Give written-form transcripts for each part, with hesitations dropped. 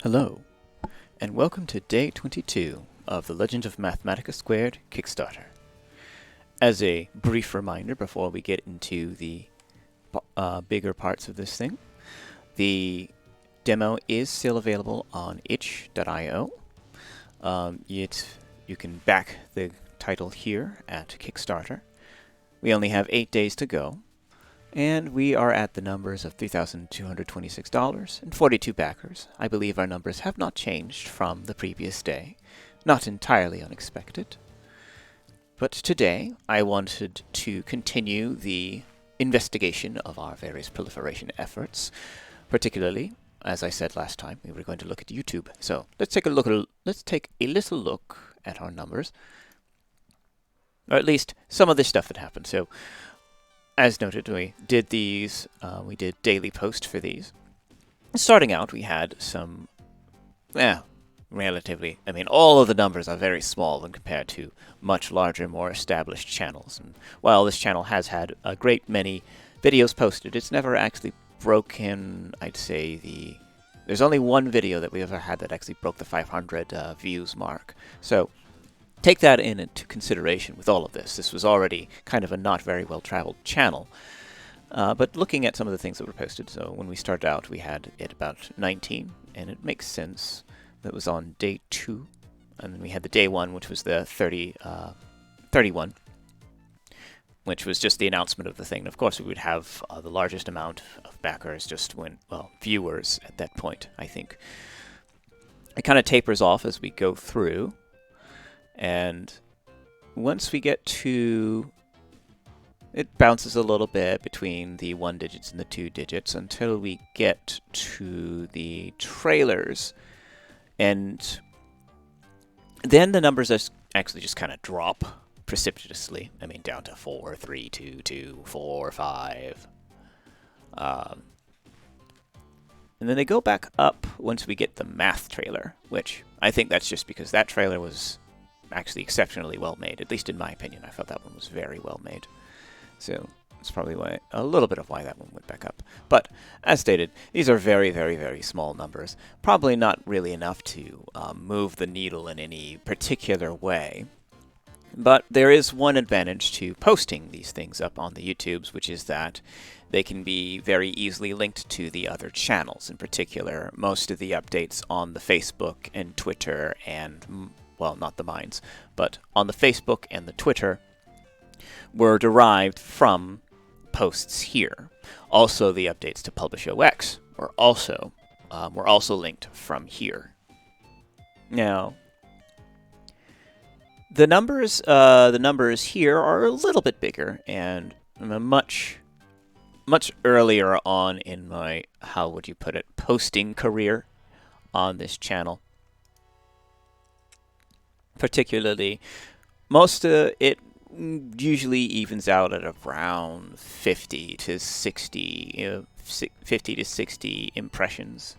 Hello, and welcome to Day 22 of the Legend of Mathmatica² Kickstarter. As a brief reminder before we get into the bigger parts of this thing, the demo is still available on itch.io. You can back the title here at Kickstarter. We only have 8 days to go, and we are at the numbers of $3,226 and 42 backers. I believe our numbers have not changed from the previous day. Not entirely unexpected. But today, I wanted to continue the investigation of our various proliferation efforts. Particularly, as I said last time, we were going to look at YouTube. So let's take a little look at our numbers. Or at least some of the stuff that happened. So as noted, we did these, we did daily posts for these. Starting out, we had some, relatively, all of the numbers are very small when compared to much larger, more established channels. And while this channel has had a great many videos posted, it's never actually broken, I'd say, there's only one video that we ever had that actually broke the 500 views mark. So take that into consideration with all of this. This was already kind of a not very well-traveled channel. But looking at some of the things that were posted, so when we started out, we had it about 19, and it makes sense. That was on day 2, and then we had the day 1, which was the 31, which was just the announcement of the thing. And of course, we would have the largest amount of backers just when, viewers at that point, I think. It kind of tapers off as we go through. And once we get to, it bounces a little bit between the 1 digits and the 2 digits until we get to the trailers. And then the numbers actually just kind of drop precipitously. Down to 4, 3, 2, 2, 4, 5. And then they go back up once we get the math trailer, which I think that's just because that trailer was actually exceptionally well made, at least in my opinion. I felt that one was very well made. So that's probably a little bit of why that one went back up. But as stated, these are very, very, very small numbers. Probably not really enough to move the needle in any particular way. But there is one advantage to posting these things up on the YouTubes, which is that they can be very easily linked to the other channels. In particular, most of the updates on the Facebook and Twitter and, well, not the mines, but on the Facebook and the Twitter were derived from posts here. Also, the updates to Publish0x were also linked from here. Now, the numbers here are a little bit bigger and much earlier on in my, how would you put it, posting career on this channel. Particularly, most of it usually evens out at around 50 to 60 impressions.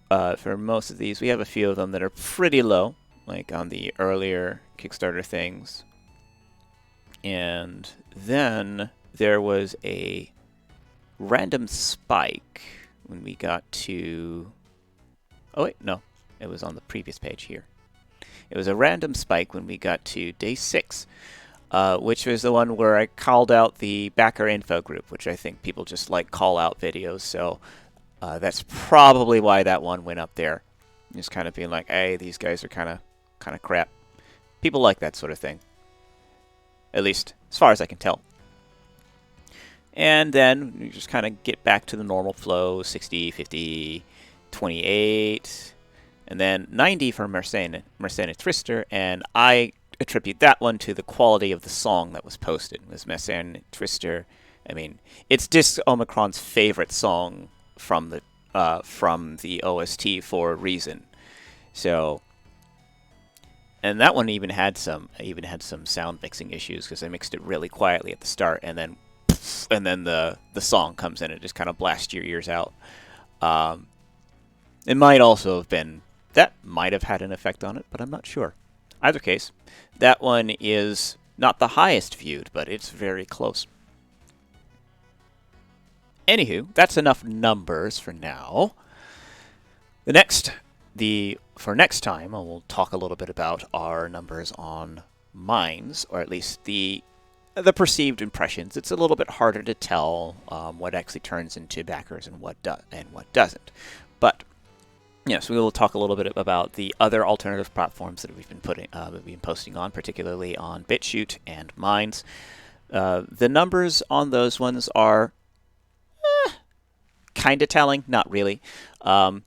For most of these, we have a few of them that are pretty low, like on the earlier Kickstarter things. And then there was a random spike when we got to, oh wait, no, it was on the previous page here. It was a random spike when we got to day 6, which was the one where I called out the backer info group, which I think people just like call-out videos, so that's probably why that one went up there. Just kind of being like, hey, these guys are kind of crap. People like that sort of thing. At least, as far as I can tell. And then we just kind of get back to the normal flow, 60, 50, 28... and then 90 for Mercedes Twister, and I attribute that one to the quality of the song that was posted. It was Mercedes Twister. It's Disc Omicron's favorite song from the OST for a reason. So, and that one even had some sound mixing issues because I mixed it really quietly at the start, and then the song comes in and just kind of blasts your ears out. It might also have been. That might have had an effect on it, but I'm not sure. Either case, that one is not the highest viewed, but it's very close. Anywho, that's enough numbers for now. For next time, I will talk a little bit about our numbers on mines, or at least the perceived impressions. It's a little bit harder to tell what actually turns into backers and what doesn't. But yes, we will talk a little bit about the other alternative platforms that we've been posting on, particularly on BitChute and Mines. The numbers on those ones are kind of telling, not really.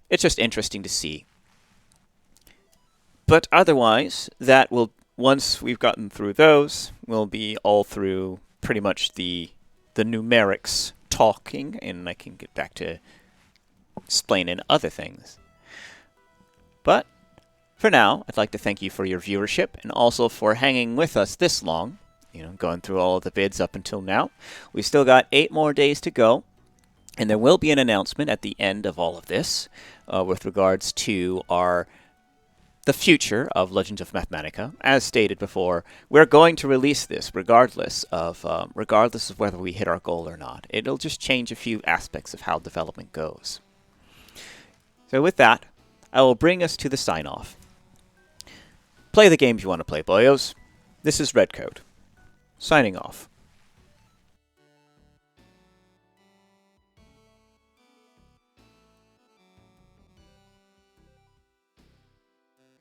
It's just interesting to see. But otherwise, once we've gotten through those, we'll be all through pretty much the numerics talking, and I can get back to explaining other things. But for now, I'd like to thank you for your viewership and also for hanging with us this long, going through all of the bids up until now. We've still got 8 more days to go, and there will be an announcement at the end of all of this with regards to the future of Legends of Mathematica. As stated before, we're going to release this regardless of whether we hit our goal or not. It'll just change a few aspects of how development goes. So with that, I will bring us to the sign-off. Play the games you want to play, boyos. This is Redcoat, signing off.